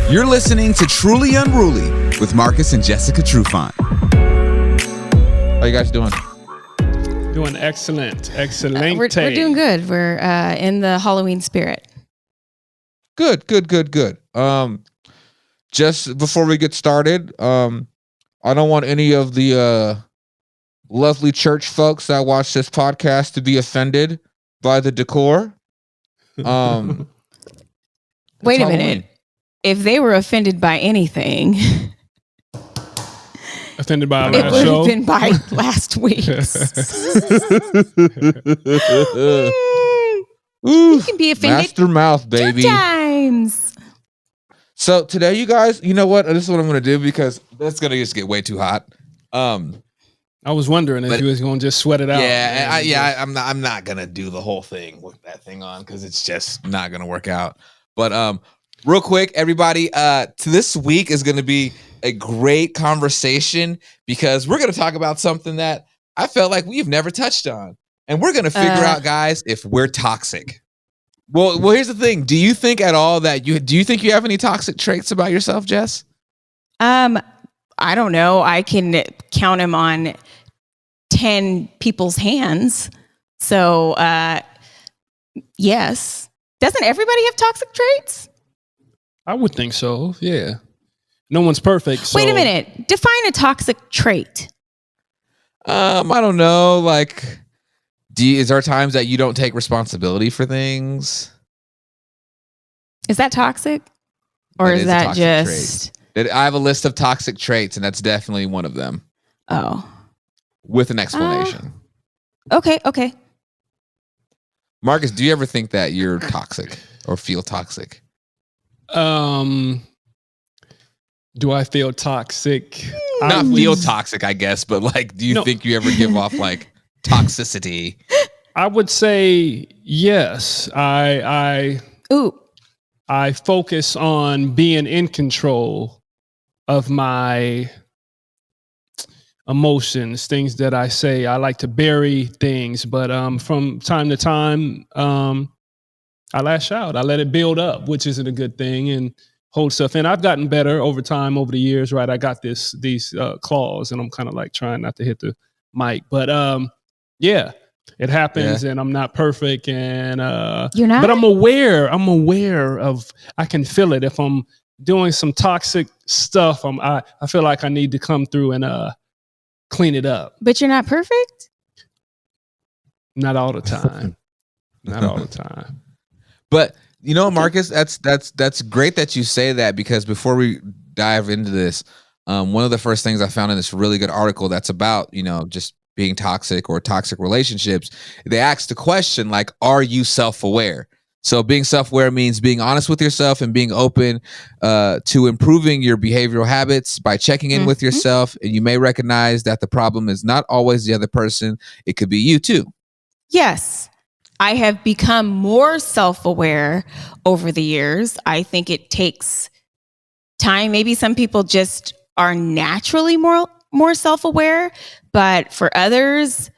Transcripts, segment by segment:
You're listening to Truly Unruly with Marcus and Jessica Trufant. How you guys doing? Doing excellent. We're doing good. We're in the Halloween spirit. Good. Just before we get started, I don't want any of the lovely church folks that watch this podcast to be offended by the decor. Wait a minute. If they were offended by anything, offended by our it last would show, have been by last week's. You can be offended. Master mouth, baby. 2 times. So today, you guys, you know what? This is what I'm going to do because that's going to just get way too hot. I was wondering if you was going to just sweat it out. I'm not going to do the whole thing with that thing on because it's just not going to work out. But real quick, everybody, this week is going to be a great conversation because we're going to talk about something that I felt like we've never touched on. And we're going to figure out, guys, if we're toxic. Well, here's the thing. Do you think at all that do you think you have any toxic traits about yourself, Jess? I don't know. I can count them on 10 people's hands. So, yes. Doesn't everybody have toxic traits? I would think so. Yeah. No one's perfect. So. Wait a minute. Define a toxic trait. I don't know. Like, is there times that you don't take responsibility for things? Is that toxic? Or is that just... I have a list of toxic traits, and that's definitely one of them. Oh. With an explanation. Okay. Marcus, do you ever think that you're toxic or feel toxic? Do I feel toxic? Not feel toxic, I guess, but like, do you think you ever give off like toxicity? I would say yes. I focus on being in control of my emotions, things that I say. I like to bury things, but from time to time, I lash out. I let it build up, which isn't a good thing, and hold stuff in. I've gotten better over time, over the years, right? I got these claws, and I'm kind of like trying not to hit the mic, but yeah, it happens, and I'm not perfect, and you're not. But I'm aware of. I can feel it if I'm doing some toxic stuff. I feel like I need to come through and clean it up. But you're not perfect? Not all the time. Not all the time. But you know, Marcus, that's great that you say that, because before we dive into this, one of the first things I found in this really good article that's about, just being toxic or toxic relationships, they asked the question, like, are you self-aware? So being self-aware means being honest with yourself and being open to improving your behavioral habits by checking in with yourself. And you may recognize that the problem is not always the other person. It could be you too. Yes. I have become more self-aware over the years. I think it takes time. Maybe some people just are naturally more self-aware, but for others,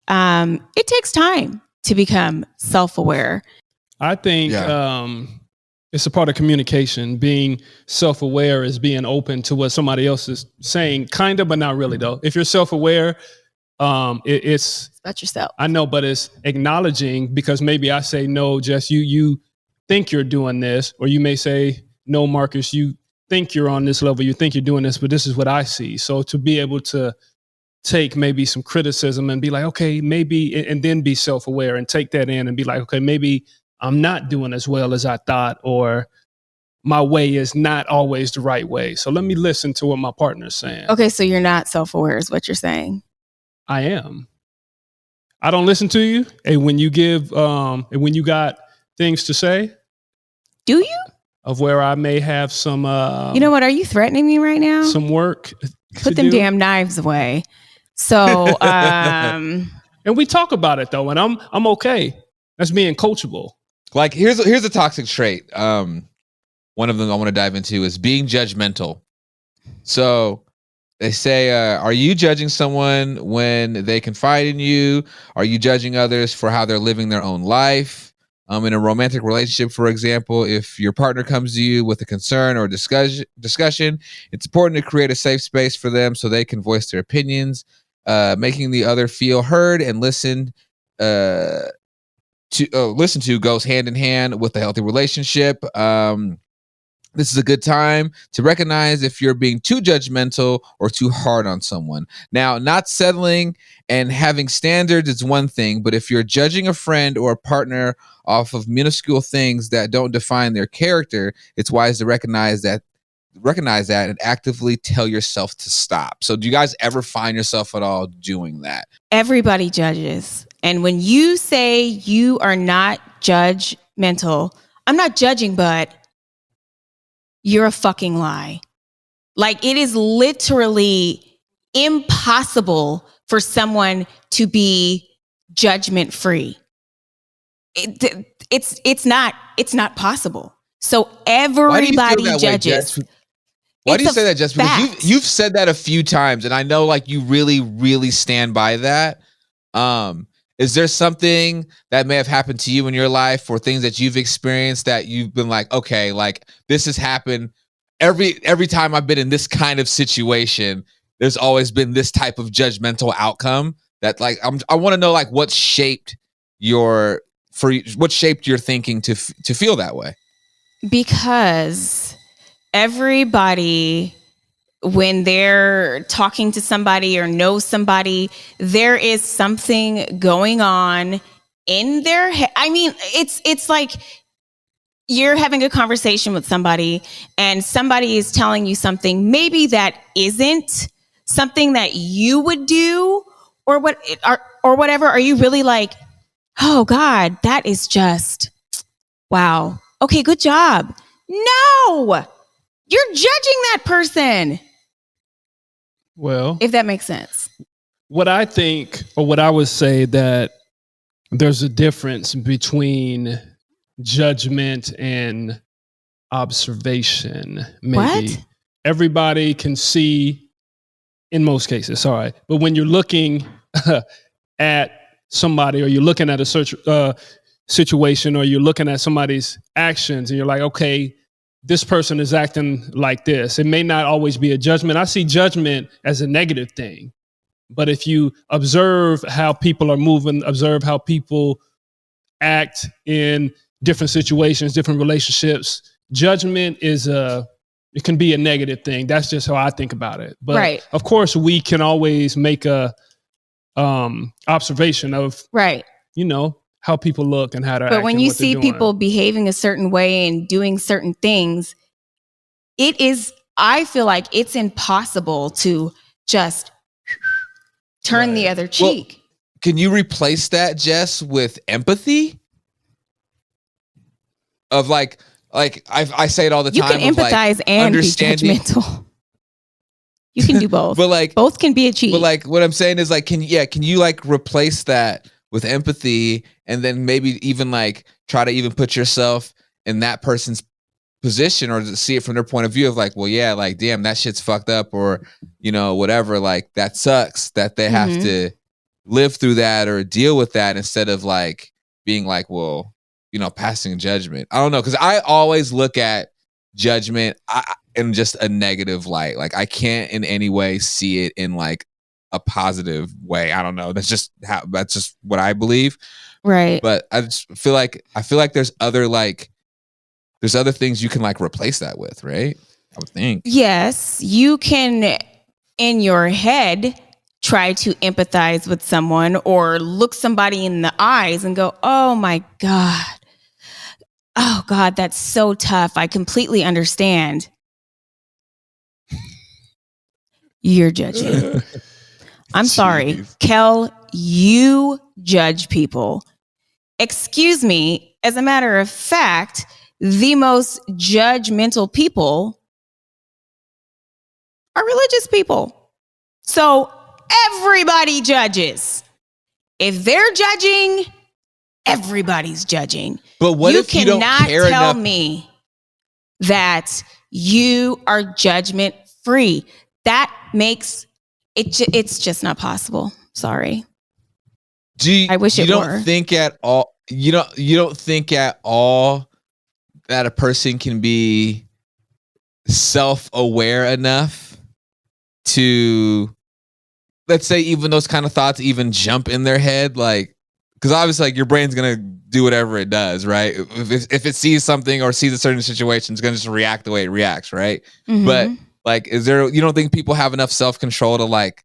it takes time to become self-aware. I think it's a part of communication. Being self-aware is being open to what somebody else is saying, kind of, but not really, though. If you're self-aware, it's about yourself. I know, but it's acknowledging, because maybe I say, no, Jess, you think you're doing this, or you may say, no, Marcus, you think you're on this level, you think you're doing this, but this is what I see. So to be able to take maybe some criticism and be like, okay, maybe, and then be self-aware and take that in and be like, okay, maybe I'm not doing as well as I thought, or my way is not always the right way. So let me listen to what my partner's saying. Okay, so you're not self-aware is what you're saying. I am. I don't listen to you. And when you give, and when you got things to say. Do you? Of where I may have some. You know what? Are you threatening me right now? Some work. Put them damn knives away. So, and we talk about it though, and I'm okay. That's being coachable. Like here's a toxic trait. One of them I want to dive into is being judgmental. So they say, are you judging someone when they confide in you? Are you judging others for how they're living their own life? In a romantic relationship, for example, if your partner comes to you with a concern or discussion, it's important to create a safe space for them so they can voice their opinions. Making the other feel heard and listened to goes hand in hand with a healthy relationship. This is a good time to recognize if you're being too judgmental or too hard on someone. Now, not settling and having standards is one thing, but if you're judging a friend or a partner off of minuscule things that don't define their character, it's wise to recognize that and actively tell yourself to stop. So do you guys ever find yourself at all doing that? Everybody judges. And when you say you are not judgmental, I'm not judging, but you're a fucking lie. Like, it is literally impossible for someone to be judgment free. It's not possible. So everybody judges. Why do you say that, Jess? Because you've said that a few times, and I know like you really, really stand by that. Is there something that may have happened to you in your life or things that you've experienced that you've been like, okay, like this has happened every time I've been in this kind of situation, there's always been this type of judgmental outcome that like, I want to know like what shaped your thinking to feel that way? Because everybody, when they're talking to somebody or know somebody, there is something going on in their head. I mean, it's like you're having a conversation with somebody and somebody is telling you something maybe that isn't something that you would do or whatever. Are you really like, oh God, that is just, wow. Okay, good job. No, you're judging that person. Well, if that makes sense. What I think, or what I would say, that there's a difference between judgment and observation. Maybe what? Everybody can see in most cases, sorry. But when you're looking at somebody or you're looking at a situation or you're looking at somebody's actions and you're like, okay, this person is acting like this. It may not always be a judgment. I see judgment as a negative thing. But if you observe how people are moving, observe how people act in different situations, different relationships, judgment it can be a negative thing. That's just how I think about it. But right. Of course, we can always make a observation of, right, how people look and how they're acting. But when you see people behaving a certain way and doing certain things, I feel like it's impossible to just turn the other cheek. Well, can you replace that, Jess, with empathy? Of like I say it all the time. You can empathize and be judgmental. You can do both. But like both can be achieved. But like what I'm saying is like, can you like replace that with empathy and then maybe even like try to even put yourself in that person's position or to see it from their point of view of like, well, yeah, like, damn, that shit's fucked up or, whatever, like that sucks that they have to live through that or deal with that instead of like being like, well, passing judgment. I don't know. Cause I always look at judgment in just a negative light. Like I can't in any way see it in like a positive way. I don't know. That's just what I believe. Right. But I just feel like there's other things you can like replace that with, right? I would think. Yes, you can in your head try to empathize with someone or look somebody in the eyes and go, "Oh my God. Oh God, that's so tough. I completely understand." You're judging. I'm sorry. Kel, you judge people. Excuse me, as a matter of fact, the most judgmental people are religious people. So everybody judges. If they're judging, everybody's judging. But what if you don't care enough? You cannot tell me that you are judgment free. That makes it's just not possible. Sorry. I wish it were. You don't think at all. you don't think at all that a person can be self-aware enough to, let's say, even those kind of thoughts even jump in their head, like, because obviously, like, your brain's gonna do whatever it does, right? If it sees something or sees a certain situation, it's gonna just react the way it reacts, right? Mhm. But like, you don't think people have enough self-control to like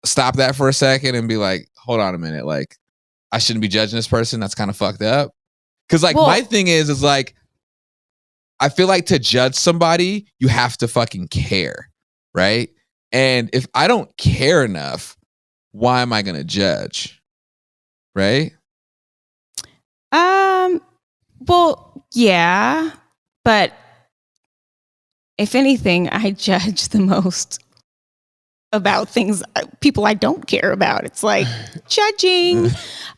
stop that for a second and be like, hold on a minute, like, I shouldn't be judging this person. That's kind of fucked up. Because like, my thing is like, I feel like to judge somebody, you have to fucking care, right? And if I don't care enough, why am I gonna judge? Right? Well, yeah, but if anything, I judge the most about things, people I don't care about. It's like judging.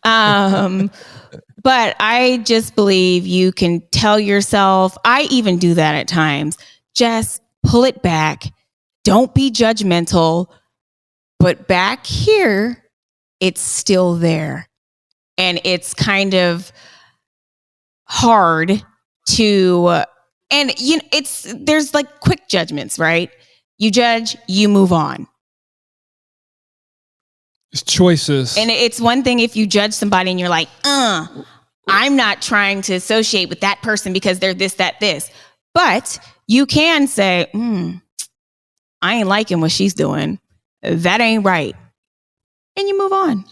But I just believe you can tell yourself, I even do that at times, just pull it back. Don't be judgmental. But back here, it's still there. And it's kind of hard to, and you know, there's like quick judgments, right? You judge, you move on. It's choices. And it's one thing if you judge somebody and you're like, I'm not trying to associate with that person because they're this, that, this. But you can say, I ain't liking what she's doing. That ain't right. And you move on.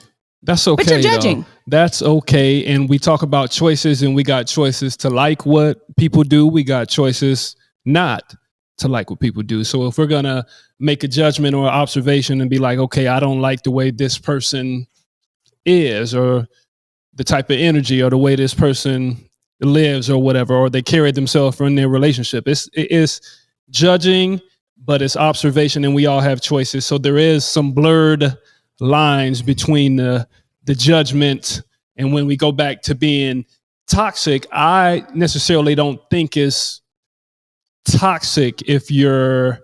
That's okay. But you're judging. Though. That's okay. And we talk about choices, and we got choices to like what people do. We got choices not to like what people do. So if we're going to make a judgment or observation and be like, okay, I don't like the way this person is, or the type of energy, or the way this person lives, or whatever, or they carry themselves in their relationship. It's judging, but it's observation, and we all have choices. So there is some blurred lines between the judgment, and when we go back to being toxic, I necessarily don't think it's toxic if you're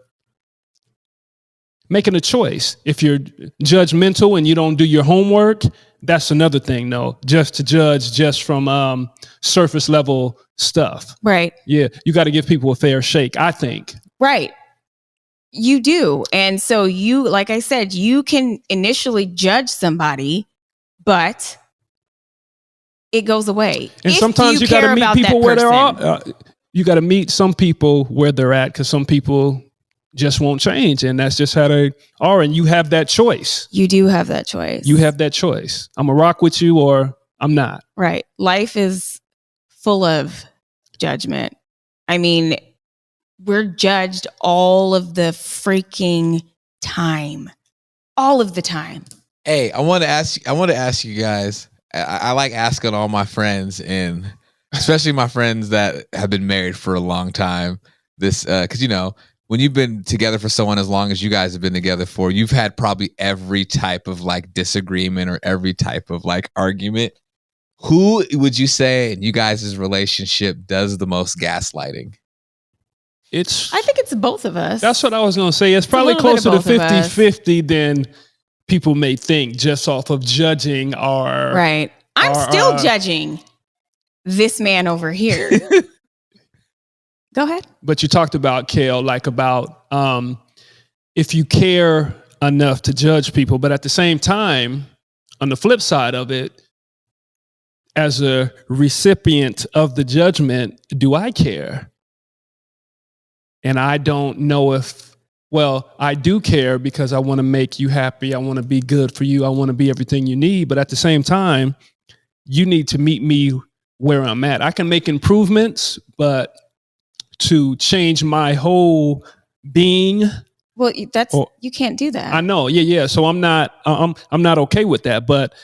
making a choice. If you're judgmental and you don't do your homework, that's another thing, though. Just to judge just from surface level stuff. Right. Yeah, you got to give people a fair shake, I think. Right. You do. And so you, like I said, you can initially judge somebody, but it goes away. And if sometimes you got to meet people where they're at. You got to meet some people where they're at, because some people just won't change, and that's just how they are. And you have that choice. You do have that choice. You have that choice. I'm gonna rock with you, or I'm not. Right. Life is full of judgment. I mean, we're judged all of the freaking time. All of the time. Hey, I want to ask you guys. I like asking all my friends, and especially my friends that have been married for a long time, this because you know, when you've been together for someone as long as you guys have been together for, you've had probably every type of like disagreement or every type of like argument. Who would you say in you guys' relationship does the most gaslighting? I think it's both of us. That's what I was going to say. It's probably closer to 50-50 than people may think, just off of judging our... Right. I'm still judging this man over here. Go ahead. But you talked about, Kale, like about if you care enough to judge people, but at the same time, on the flip side of it, as a recipient of the judgment, do I care? And I don't know if, well, I do care because I want to make you happy. I want to be good for you. I want to be everything you need. But at the same time, you need to meet me where I'm at. I can make improvements, but to change my whole being. Well, you can't do that. I know. Yeah. So I'm not okay with that. But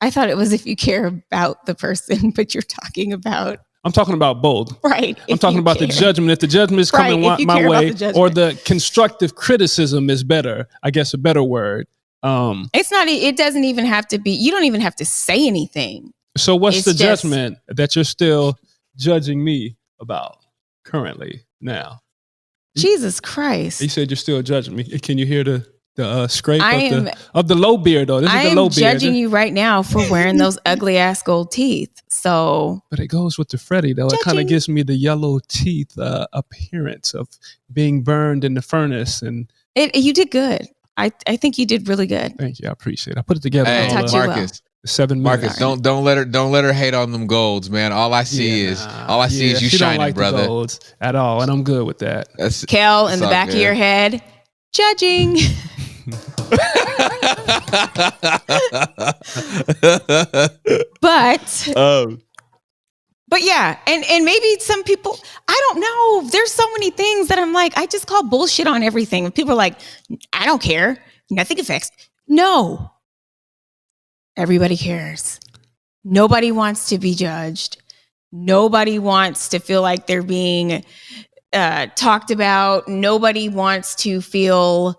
I thought it was if you care about the person, but you're talking about. I'm talking about both. Right. I'm talking about the judgment. If the judgment is coming my way, or the constructive criticism is better, I guess a better word. It's not, it doesn't even have to be, you don't even have to say anything. So what's the judgment that you're still judging me about currently now? Jesus Christ. You said you're still judging me. Can you hear the the scrape I of the low beard, though. This is the low am beard. judging you right now for wearing those ugly ass gold teeth. So, but it goes with the Freddy, though. It kind of gives me the yellow teeth appearance of being burned in the furnace. And you did good. I think you did really good. thank you. I appreciate it. I put it together. Hey, Taught you well. Marcus. 7 minutes. Marcus, don't let her hate on them golds, man. All I see is you she shining, don't like brother. the golds at all, and I'm good with that. Kel, in the back of your head, judging. But yeah, and maybe some people, I don't know. There's so many things that I'm like, I just call bullshit on everything. And people are like, I don't care. Nothing affects. No. Everybody cares. Nobody wants to be judged. Nobody wants to feel like they're being talked about. Nobody wants to feel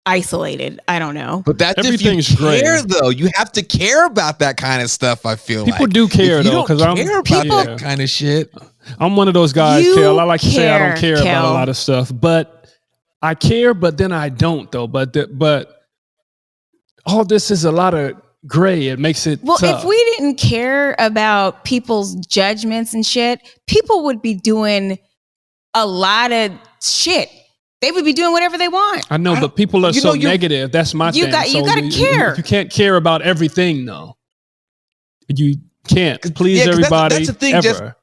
isolated. I don't know. But that's Everything's if you care, great. though. You have to care about that kind of stuff, I feel People like. do care, If you though, don't because I'm care about yeah. that kind of shit. I'm one of those guys, You Kel. I like to say I don't care care, about a Kel. lot of stuff, but I care, but then I don't, though. But all this is a lot of gray. It makes it Well, tough. if we didn't care about people's judgments and shit, people would be doing a lot of shit. They would be doing whatever they want. I know, but people are you so know, you're- negative. That's my thing. You gotta care. You can't care about everything, though. You can't please Yeah, 'cause everybody that's the thing, ever.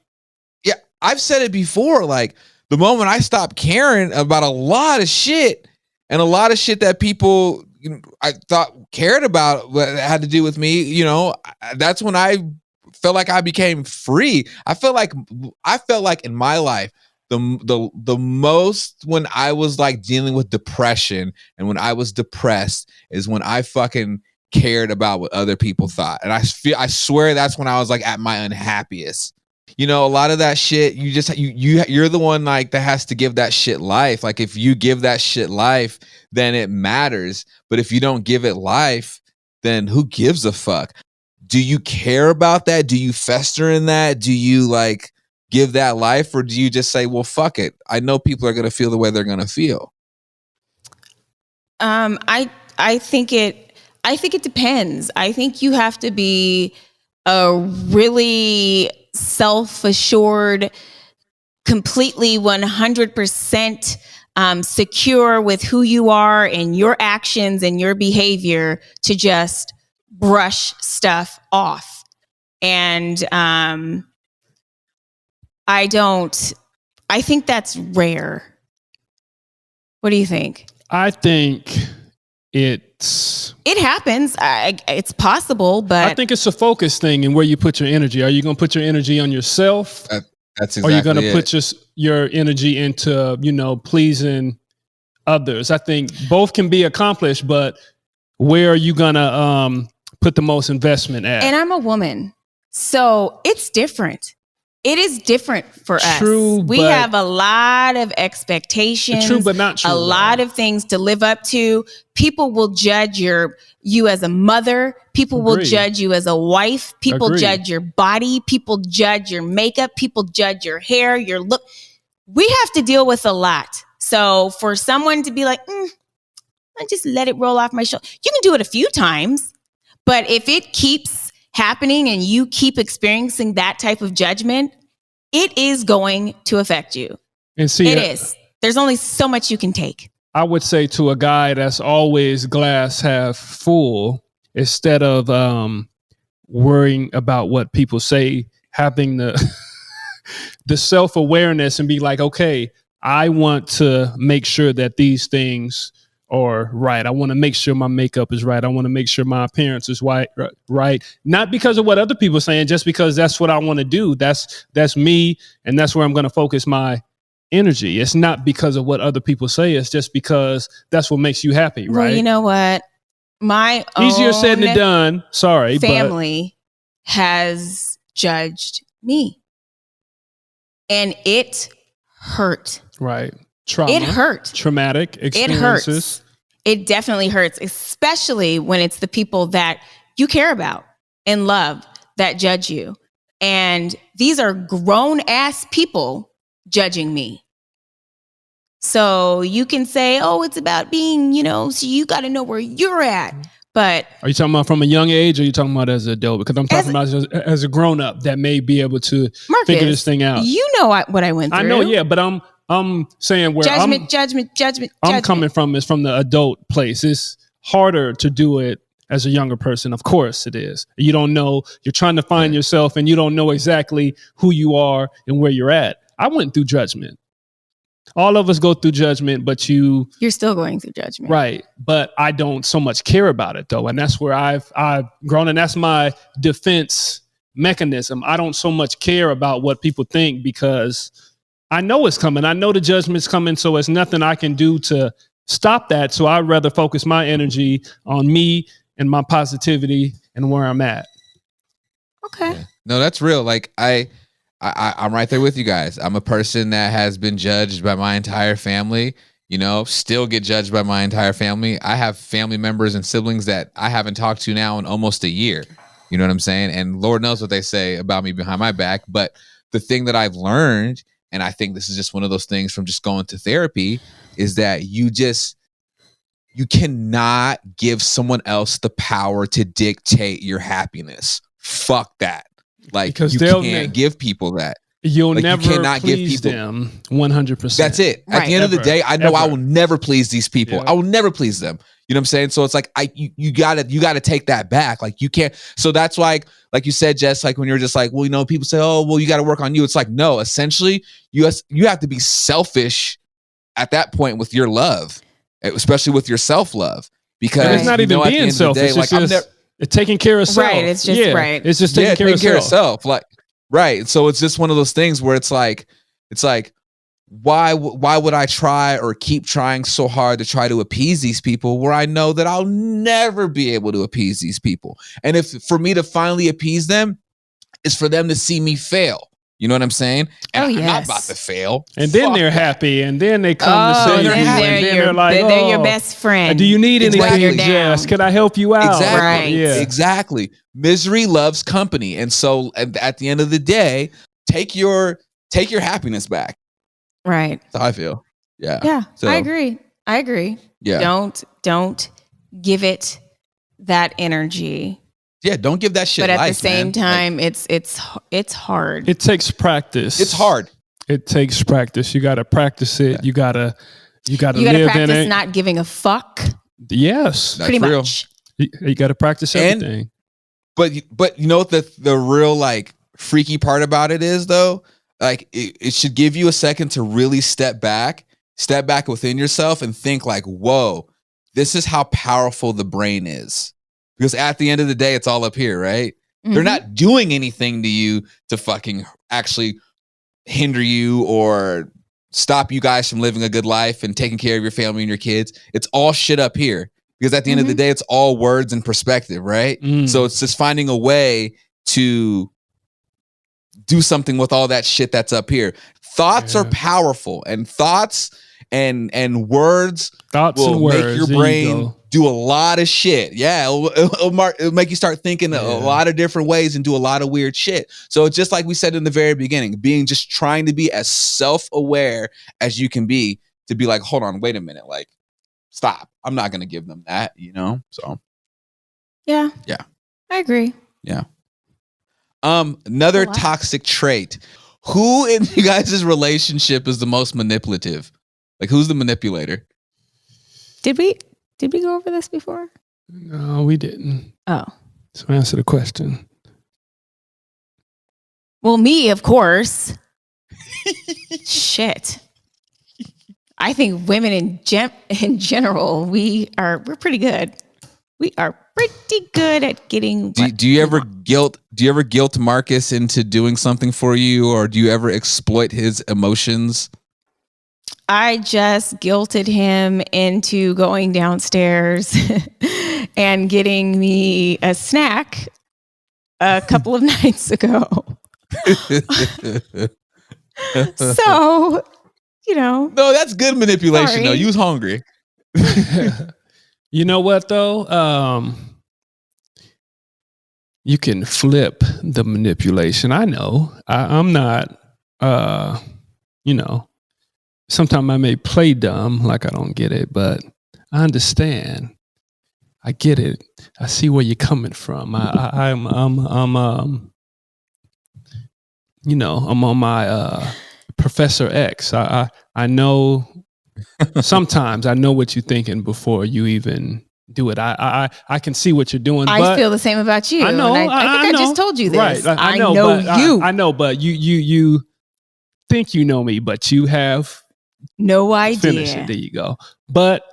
Yeah, I've said it before. Like, the moment I stopped caring about a lot of shit and a lot of shit that people I thought cared about what had to do with me, that's when I felt like I became free. I felt like in my life, the most when I was like dealing with depression and when I was depressed is when I fucking cared about what other people thought. And I swear that's when I was like at my unhappiest. A lot of that shit, you're the one like that has to give that shit life. Like, if you give that shit life, then it matters. But if you don't give it life, then who gives a fuck? Do you care about that? Do you fester in that? Do you like give that life, or do you just say, well, fuck it? I know people are going to feel the way they're going to feel. I think it depends. I think you have to be a really self-assured, completely 100% secure with who you are and your actions and your behavior to just brush stuff off. And I think that's rare. What do you think? I think It happens. It's possible, but I think it's a focus thing and where you put your energy. Are you going to put your energy on yourself? That's exactly or are you going to it. put your energy into, pleasing others? I think both can be accomplished, but where are you going to put the most investment at? And I'm a woman, so it's different. It is different for True, us. We but- have a lot of expectations. True, but not true. A lot of things to live up to. People will judge you as a mother. People will Agreed. judge you as a wife. People Agreed. judge your body. People judge your makeup. People judge your hair, your look. We have to deal with a lot. So for someone to be like, I just let it roll off my shoulder. You can do it a few times, but if it keeps happening and you keep experiencing that type of judgment, it is going to affect you. And see, It is. There's only so much you can take. I would say to a guy that's always glass half full, instead of worrying about what people say, having the the self-awareness and be like, okay, I want to make sure that these things are right. I want to make sure my makeup is right. I want to make sure my appearance is right. Not because of what other people are saying, just because that's what I want to do. That's me, and that's where I'm going to focus my energy. It's not because of what other people say. It's just because that's what makes you happy, right? Well, you know what? My Easier said than own done. Sorry, family has judged me. And it hurt. but right. Trauma. It hurt. Traumatic It experiences. hurts. It definitely hurts, especially when it's the people that you care about and love that judge you. And these are grown ass people judging me. So you can say, oh, it's about being, so you got to know where you're at. But are you talking about from a young age, or are you talking about as an adult? Because I'm talking about as a grown up that may be able to figure this thing out. You know what I went through. I know, yeah, but I'm saying where judgment. I'm coming from is from the adult place. It's harder to do it as a younger person. Of course it is. You don't know. You're trying to find yourself, and you don't know exactly who you are and where you're at. I went through judgment. All of us go through judgment, but you're still going through judgment. Right. But I don't so much care about it though. And that's where I've grown, and that's my defense mechanism. I don't so much care about what people think because I know it's coming. I know the judgment's coming. So there's nothing I can do to stop that. So I'd rather focus my energy on me and my positivity and where I'm at. Okay. Yeah. No, that's real. Like I'm right there with you guys. I'm a person that has been judged by my entire family, still get judged by my entire family. I have family members and siblings that I haven't talked to now in almost a year. You know what I'm saying? And Lord knows what they say about me behind my back. But the thing that I've learned, and I think this is just one of those things from just going to therapy, is that you cannot give someone else the power to dictate your happiness. Fuck that. Like, because you can't give people that. You'll never please them 100%. That's it. At the end of the day, I know I will never please these people. I will never please them. You know what I'm saying? So it's like you gotta take that back. Like you can't. So that's like you said, Jess. Like when you're just like, well, people say, oh, well, you got to work on you. It's like, no. Essentially, you have to be selfish at that point with your love, especially with your self love, because it's not even being selfish. It's taking care of self. Right. It's just right. It's just taking care of self. Like, right. So it's just one of those things where it's like, why would I try or keep trying so hard to try to appease these people where I know that I'll never be able to appease these people? And if for me to finally appease them is for them to see me fail. You know what I'm saying? And I'm not about to fail. And then they're happy. And then they come to see you. And then they're like, they're your best friend. Do you need anything, Jess? Can I help you out? Exactly. Right. Yeah. Exactly. Misery loves company. And so at the end of the day, take your happiness back. Right. That's how I feel. Yeah. Yeah. So, I agree. Yeah. Don't give it that energy. Yeah, don't give that shit. But at life, the same man. time, it's hard. It takes practice. It's hard. It takes practice. You got to practice it. Yeah. You got to live practice in it. not giving a fuck. Yes, That's pretty real. much. You got to practice everything. But you know what the real like freaky part about it is though? Like it should give you a second to really step back within yourself and think like, whoa, this is how powerful the brain is. Because at the end of the day, it's all up here, right? Mm-hmm. They're not doing anything to you to fucking actually hinder you or stop you guys from living a good life and taking care of your family and your kids. It's all shit up here. Because at the end of the day, it's all words and perspective, right? So it's just finding a way to do something with all that shit that's up here. Thoughts are powerful, and thoughts and words will make your brain do a lot of shit. Yeah, it'll make you start thinking a lot of different ways and do a lot of weird shit. So it's just like we said in the very beginning, just trying to be as self-aware as you can be, to be like, hold on, wait a minute, like, stop. I'm not going to give them that, So. Yeah. I agree. Yeah. Another toxic trait. Who in you guys' relationship is the most manipulative? Like, who's the manipulator? Did we go over this before? No, we didn't. Oh. So answer the question. Well, me, of course. Shit. I think women in general, we're pretty good. We are pretty good at getting. Do you ever guilt Marcus into doing something for you, or do you ever exploit his emotions? I just guilted him into going downstairs and getting me a snack a couple of nights ago. So, No, that's good manipulation, sorry. though. You was hungry. You know what, though? You can flip the manipulation. I know. I'm not, sometimes I may play dumb, like I don't get it, but I understand. I get it. I see where you're coming from. I'm I'm on my Professor X. I know. Sometimes I know what you're thinking before you even do it. I can see what you're doing. I feel the same about you. I know. And I think I just told you this. Right. I know you. I know, but you think you know me, but you have no idea. Finish it. There you go. But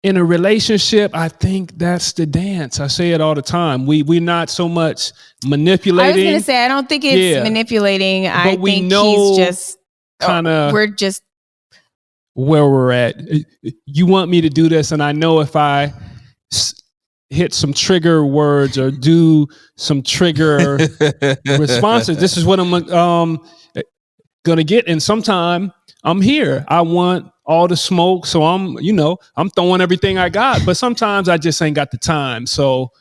in a relationship, I think that's the dance. I say it all the time. We're not so much manipulating. I was going to say, I don't think it's manipulating. But I think he's just kind of. We're just where we're at. You want me to do this, and I know if I hit some trigger words or do some trigger responses, this is what I'm gonna get. And sometime I'm here. I want all the smoke, so I'm throwing everything I got. But sometimes I just ain't got the time. So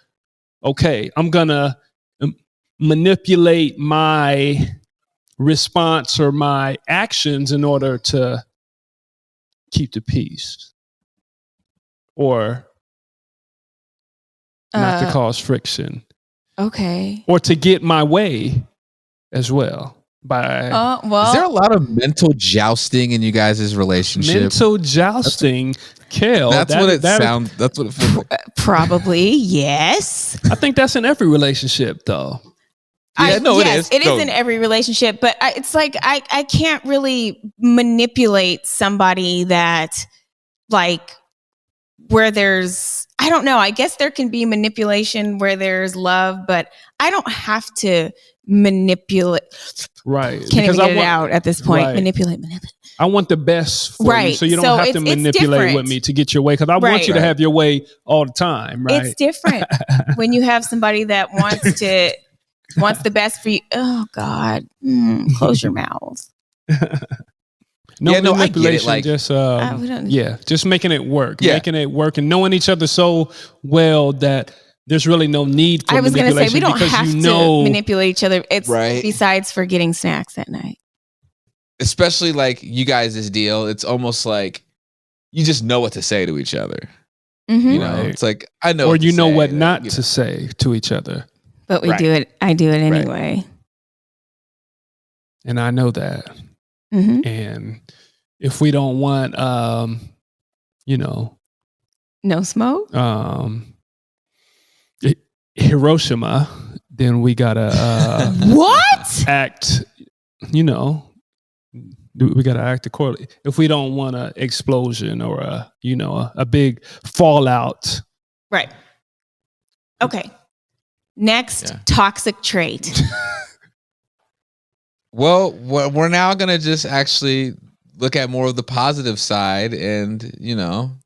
okay, I'm gonna manipulate my response or my actions in order to keep the peace or not to cause friction. Okay. Or to get my way as well. Is there a lot of mental jousting in you guys' relationship? Mental jousting, Kel. That's what it sounds. That's what it feels like. Probably, yes. I think that's in every relationship, though. Yes, it is in every relationship, but it's like I can't really manipulate somebody that, like, where there's, I don't know, I guess there can be manipulation where there's love, but I don't have to manipulate. Right. Can't even get it out at this point. Right. Manipulate. I want the best for you, so you don't have to manipulate with me to get your way, because I want you to have your way all the time, right? It's different when you have somebody that wants the best for you. Oh God, close your mouth. I get it. Like, just just making it work, making it work, and knowing each other so well that there's really no need for manipulation. I was going to say, we don't have to manipulate each other. It's besides for getting snacks at night. Especially like you guys' deal, it's almost like you just know what to say to each other. Mm-hmm. You know, it's like I know, or you know what not to say to each other. But we do it. I do it anyway. And I know that. Mm-hmm. And if we don't want, no smoke. Hiroshima, then we gotta what? Act. We gotta act accordingly. If we don't want an explosion or a big fallout. Right. Okay. Next, toxic trait. Well, we're now going to just actually look at more of the positive side and,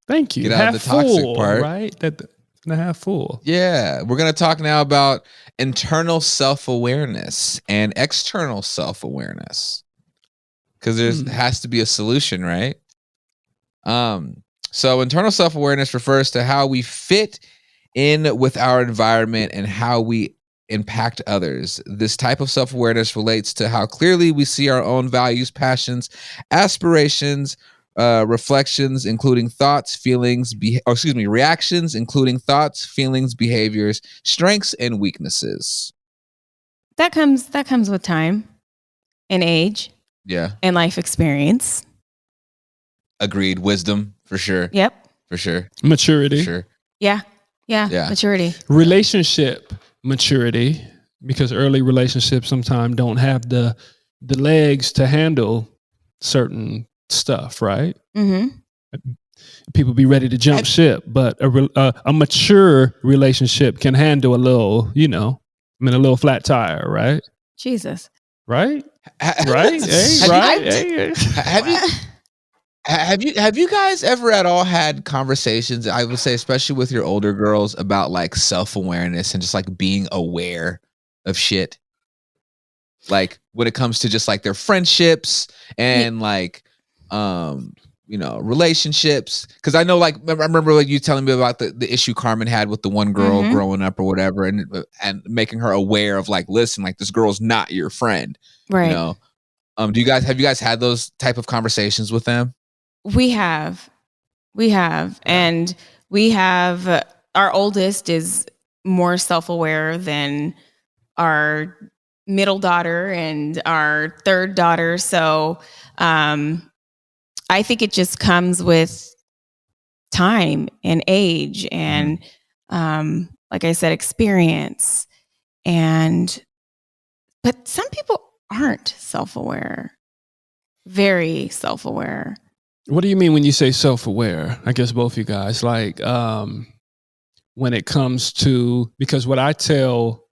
thank you. Get out of the toxic part. Right? That's a half full. Yeah. We're going to talk now about internal self-awareness and external self-awareness. Because there has to be a solution, right? So internal self-awareness refers to how we fit in with our environment and how we impact others. This type of self-awareness relates to how clearly we see our own values, passions, aspirations, reflections, including thoughts, feelings, reactions, including thoughts, feelings, behaviors, strengths, and weaknesses. That comes with time and age. Yeah. And life experience. Agreed. Wisdom, for sure. Yep. For sure. Maturity. For sure. Yeah. Maturity. Relationship maturity, because early relationships sometimes don't have the legs to handle certain stuff, right? Mm-hmm. People be ready to jump ship, but a mature relationship can handle a little, a little flat tire, right? Jesus. Right? Right? Have you guys ever at all had conversations, I would say, especially with your older girls, about like self-awareness and just like being aware of shit? Like when it comes to just like their friendships and like, relationships. Cause I know, like, I remember like you telling me about the issue Carmen had with the one girl growing up or whatever, and making her aware of like, listen, like this girl's not your friend. Right. have you guys had those type of conversations with them? We have. And we have, our oldest is more self-aware than our middle daughter and our third daughter. So I think it just comes with time and age and, like I said, experience. But some people aren't self-aware, very self-aware. What do you mean when you say self-aware? I guess both you guys, like when it comes to, because what I tell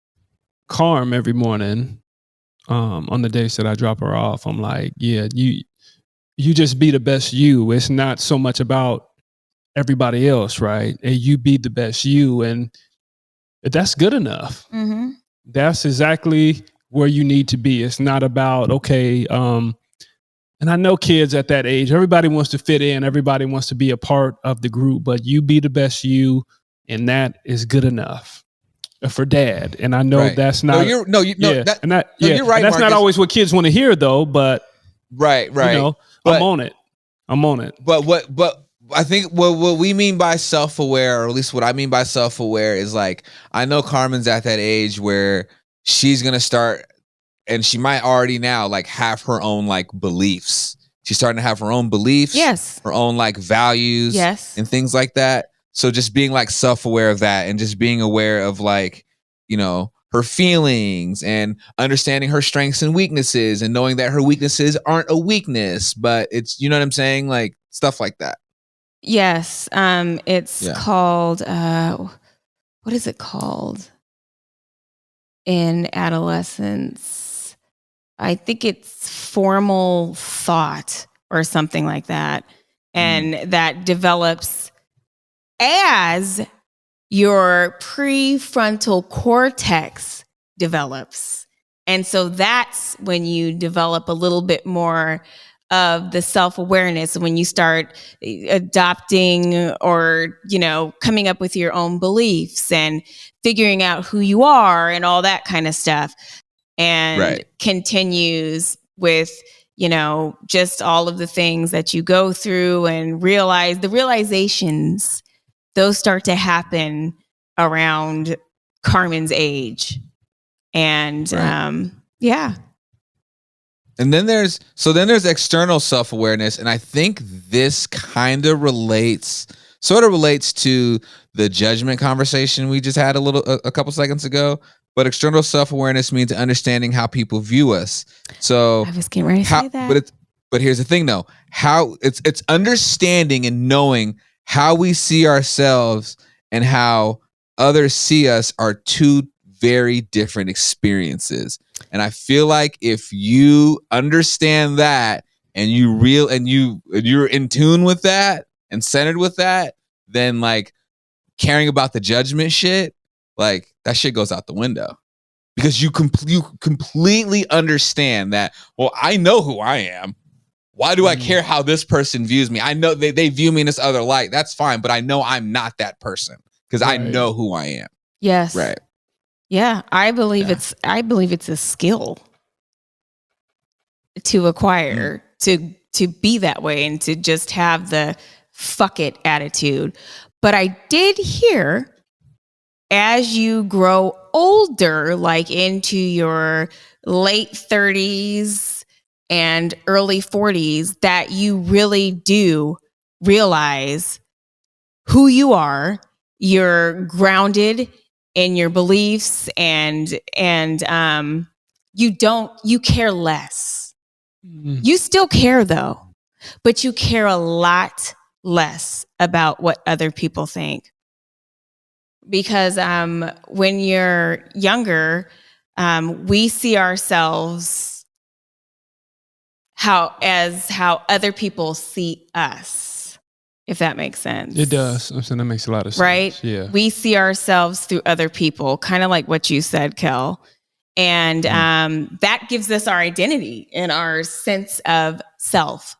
Carm every morning on the days that I drop her off, I'm like, yeah, you just be the best you. It's not so much about everybody else, right? And you be the best you, and that's good enough. Mm-hmm. That's exactly where you need to be. It's not about, okay, and I know kids at that age, everybody wants to fit in, everybody wants to be a part of the group, but you be the best you, and that is good enough for dad. And I know that's not you're right. And that's Marcus. not always what kids want to hear though, but right. You know, but, I'm on it. But I think what we mean by self-aware, or at least what I mean by self-aware, is like, I know Carmen's at that age where she's gonna start, and she might already now like have her own like beliefs. She's starting to have her own beliefs, yes, her own like values, yes, and things like that. So just being like self-aware of that, and just being aware of like, you know, her feelings and understanding her strengths and weaknesses, and knowing that her weaknesses aren't a weakness, but it's, you know what I'm saying? Like stuff like that. Yes. It's called, what is it called in adolescence? I think it's formal thought or something like that. And that develops as your prefrontal cortex develops. And so that's when you develop a little bit more of the self-awareness, when you start adopting or, you know, coming up with your own beliefs and figuring out who you are and all that kind of stuff. And continues with, you know, just all of the things that you go through and realize the realizations, those start to happen around Carmen's age. And And then there's external self-awareness, and I think this kind of sort of relates to the judgment conversation we just had a couple seconds ago. But external self-awareness means understanding how people view us. So I was getting ready to say that. But here's the thing though, how it's understanding and knowing how we see ourselves and how others see us are two very different experiences. And I feel like if you understand that, and you're in tune with that and centered with that, then like caring about the judgment shit, like that shit goes out the window, because you completely understand that, well, I know who I am. Why do I care how this person views me? I know they view me in this other light. That's fine. But I know I'm not that person, because I know who I am. Yes. Right. Yeah. I believe it's a skill to acquire, to be that way, and to just have the fuck it attitude. But I did hear, as you grow older, like into your late 30s and early 40s, that you really do realize who you are. You're grounded in your beliefs, and you care less. You still care though, but you care a lot less about what other people think. Because when you're younger, we see ourselves how other people see us, if that makes sense. It does. I'm saying that makes a lot of sense. Right? Yeah. We see ourselves through other people, kind of like what you said, Kel. And that gives us our identity and our sense of self.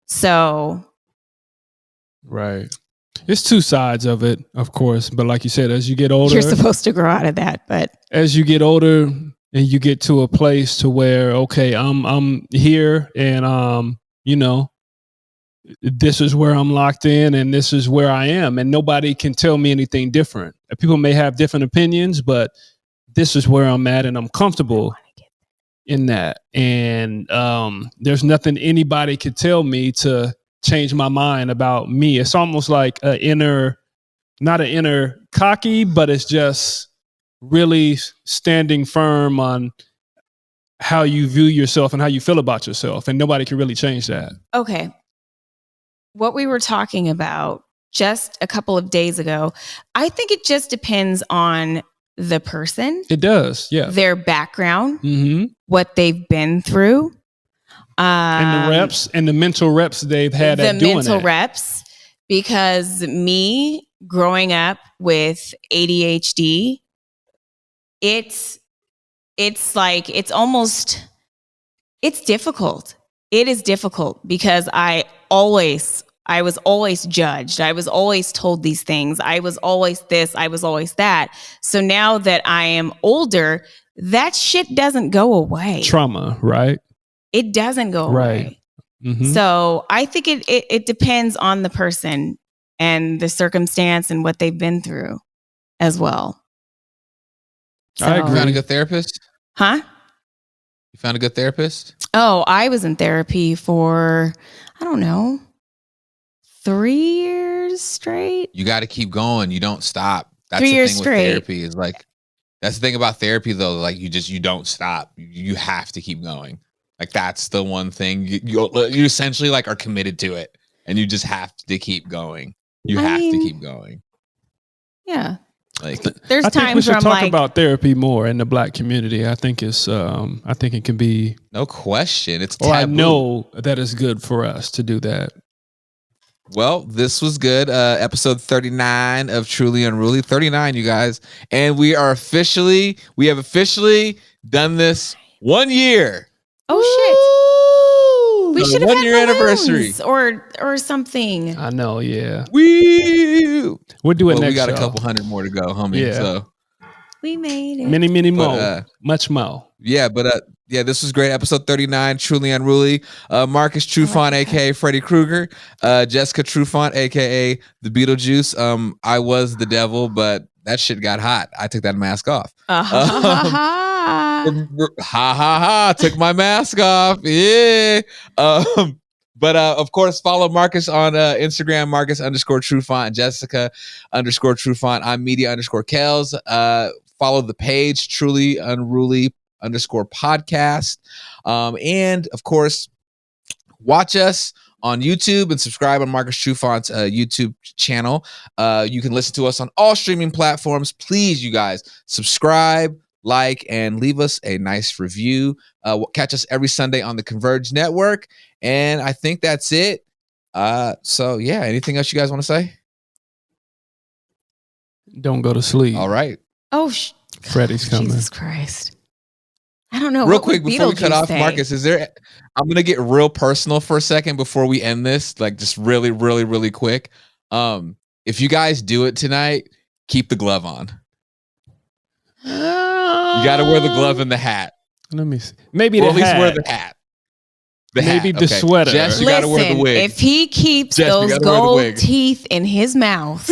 So. Right. It's two sides of it, of course. But like you said, as you get older, you're supposed to grow out of that. But as you get older and you get to a place to where, okay, I'm here, and this is where I'm locked in, and this is where I am, and nobody can tell me anything different. People may have different opinions, but this is where I'm at, and I'm comfortable in that. And there's nothing anybody could tell me to change my mind about me. It's almost like not an inner cocky, but it's just really standing firm on how you view yourself and how you feel about yourself. And nobody can really change that. Okay. What we were talking about just a couple of days ago, I think it just depends on the person. It does, yeah. Their background, Mm-hmm. what they've been through. And the reps and the mental reps they've had at doing it. The mental reps, because me growing up with ADHD, it's difficult. It is difficult because I was always judged. I was always told these things. I was always this. I was always that. So now that I am older, that shit doesn't go away. Trauma, right? It doesn't go Right. away. Mm-hmm. So I think it depends on the person and the circumstance and what they've been through as well. I agree. You found a good therapist? Huh? You found a good therapist? Oh, I was in therapy for, I don't know, 3 years straight. You got to keep going. You don't stop. That's 3 the years thing straight. with therapy is like, that's the thing about therapy though. Like you don't stop. You have to keep going. Like that's the one thing you essentially like are committed to it, and you just have to keep going. You have to keep going. Yeah. Like There's I think we times should where I'm talk like, about therapy more in the Black community. I think I think it can be. no question, it's taboo. Or I know that it's good for us to do that. Well, this was good. Episode 39 of Truly Unruly. 39, you guys. And we have officially done this 1 year. oh shit. We should have 1 had year anniversary. or something. I know, yeah. We'll do it next we got show. a couple hundred more to go, homie. Yeah. So We made it. Many But, more. Much more. yeah, but yeah, this was great. Episode 39, Truly Unruly. Marcus Trufant, aka Freddy Krueger. Jessica Trufant, aka the Beetlejuice. I was the devil, but that shit got hot. I took that mask off. Ha ha Ha. Took my mask off. Yeah. But of course, follow Marcus on Instagram, Marcus_Trufant, Jessica _Trufant. I'm media_Kels. Follow the page, Truly Unruly _podcast. And of course, watch us on YouTube and subscribe on Marcus Trufant's YouTube channel. You can listen to us on all streaming platforms. Please, you guys, subscribe, like, and leave us a nice review. Catch us every Sunday on the Converge Network. And I think that's it. So yeah, anything else you guys want to say? Don't go to sleep. All right. Oh, Freddy's coming. Jesus Christ. I don't know. Real what quick would before we cut Beetlejuice off, say? Marcus, I'm gonna get real personal for a second before we end this, like just really, really, really quick. If you guys do it tonight, keep the glove on. You gotta wear the glove and the hat. Let me see. Maybe Or the at least hat. wear the hat. Maybe the sweater. Jess, you gotta wear the wig. If he keeps Jess, you those gotta wear the gold wig. teeth in his mouth,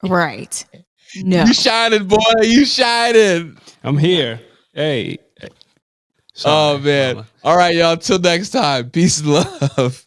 right? No. You shining, boy. You shining. I'm here. Hey. Oh man. Mama. All right, y'all. Until next time. Peace and love.